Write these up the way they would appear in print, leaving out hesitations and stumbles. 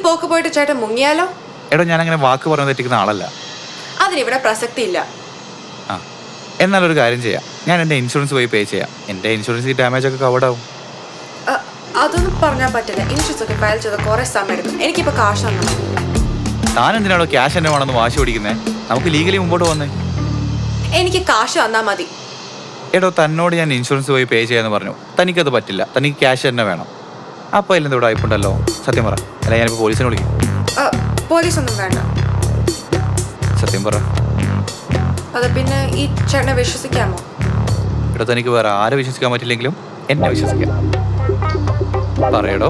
പോക്ക് പോയിട്ട് ചേട്ടൻ മുങ്ങിയാലോ? എടോ ഞാൻ അങ്ങനെ വാക്ക് പറഞ്ഞ് തെറ്റിക്കുന്ന ആളല്ല. അതിനിവിടെ പ്രസക്തി ഇല്ല. ആ എന്നാലൊരു കാര്യം ചെയ്യാം, ഞാൻ എൻ്റെ ഇൻഷുറൻസ് പോയി പേ ചെയ്യാം. എൻ്റെ ഇൻഷുറൻസ് ഈ ഡാമേജ് ഒക്കെ കവേർഡ് ആവും. അതൊന്നും പറഞ്ഞാൽ പറ്റില്ല. ഇൻഷുറൻസ് ഒക്കെ ഫയൽ ചെയ്ത് കുറെ സമയം എടുക്കും. എനിക്കിപ്പോൾ കാശ് തന്നു. താൻ എന്തിനാണോ ക്യാഷ് തന്നെ വേണമെന്ന് വാശി പിടിക്കുന്നേ? നമുക്ക് ലീഗലി മുമ്പോട്ട് വന്നേ. എനിക്ക് കാശ് തന്നാൽ മതി. എടോ തന്നോട് ഞാൻ ഇൻഷുറൻസ് പോയി പേ ചെയ്യാന്ന് പറഞ്ഞു, തനിക്കത് പറ്റില്ല, തനിക്ക് ക്യാഷ് തന്നെ വേണം. അപ്പോൾ അതിലെന്താ ഇവിടെ ആയിപ്പുണ്ടല്ലോ? സത്യം പറ, അല്ല ഞാനിപ്പോൾ പോലീസിനെ വിളിക്കും. പോലീസൊന്നും വേണ്ട. സത്യം പറ. അത് പിന്നെ ഈ ചേട്ടനെ വിശ്വസിക്കാമോ? എടോ തനിക്ക് വേറെ ആരെ വിശ്വസിക്കാൻ പറ്റില്ലെങ്കിലും എന്നെ വിശ്വസിക്കാം. പറയടോ.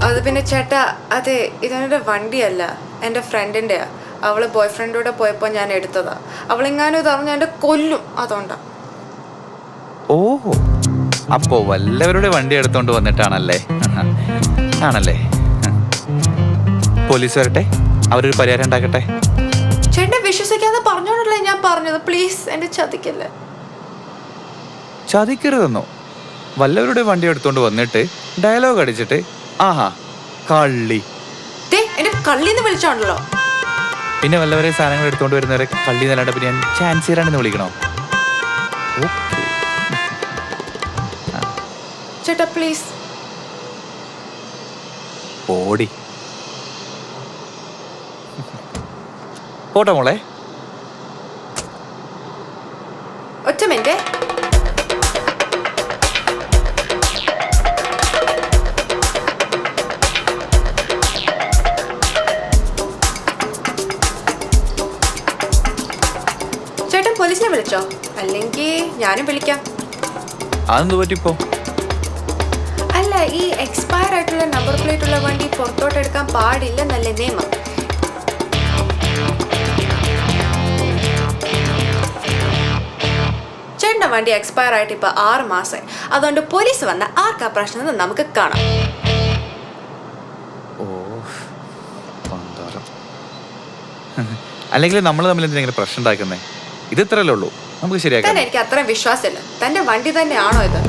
അത് പിന്നെ ചേട്ടാ, അതെ ഇതെൻ്റെ വണ്ടിയല്ല, എൻ്റെ ഫ്രണ്ടിൻ്റെയാ. അവള് ബോയ് ഫ്രണ്ടോടെ പോയപ്പോൾ ഞാൻ എടുത്തതാ. അവളെങ്ങാനും ഇത് അറിഞ്ഞ എൻ്റെ കൊല്ലും. അതുകൊണ്ടാ. ഓഹോ, അപ്പോ വല്ലവരുടെ വണ്ടി എടുത്തോണ്ട് വന്നിട്ടാണല്ലേ? ആണല്ലേ? പോലീസ് വരട്ടെ, അവരൊരു പരിഹാരം ഉണ്ടാക്കട്ടെ. ചേട്ടനെ വിശ്വസിക്കാതെ പറഞ്ഞോണ്ടല്ലേ ഞാൻ പറഞ്ഞത്. പ്ലീസ് എന്നെ ചതിക്കല്ലേ. ചതിക്കരുതെന്നോ? വല്ലവരുടെ വണ്ടി എടുത്തോണ്ട് വന്നിട്ട് ഡയലോഗ് അടിച്ചിട്ട് ആഹാ കള്ളി എന്റെ കള്ളിന്ന് വിളിച്ചോണ്ടല്ലോ. പിന്നെ വല്ലവരെ സാധനങ്ങൾ എടുത്തോണ്ട് വരുന്നവരെ കള്ളി എന്നല്ലാണ്ട് പിന്നെ ഞാൻ ചാൻസിയറാണെന്ന് വിളിക്കണോ? ചേട്ടാ പ്ലീസ്. ഓടി പോട്ടെ മോളെ. ഒറ്റ മിനിറ്റ്. ചേട്ടൻ പോലീസിനെ വിളിച്ചോ? അല്ലെങ്കിൽ ഞാനും വിളിക്കാം. അതെന്ത് പറ്റിപ്പോ? അല്ല, ഈ എക്സ്പയർ ആയിട്ടുള്ള നമ്പർ പ്ലേറ്റ് ഉള്ള വണ്ടി പുറത്തോട്ട് എടുക്കാൻ പാടില്ലെന്നല്ലേ നിയമം? ചേട്ടൻ്റെ വണ്ടി എക്സ്പയർ ആയിട്ട് ഇപ്പൊ 6 മാസമായി. അതുകൊണ്ട് പോലീസ് വന്ന ആർക്കാ പ്രശ്നം നമുക്ക് കാണാം. അല്ലെങ്കിൽ നമ്മൾ തമ്മിൽ എന്തിനാ പ്രശ്നം ഉണ്ടാക്കുന്നേ? ഇത് ഇത്രയല്ലേ ഉള്ളൂ, നമുക്ക് ശരിയാക്കാം. എനിക്ക് അത്രയും വിശ്വാസമില്ല. തന്റെ വണ്ടി തന്നെയാണോ ഇത്?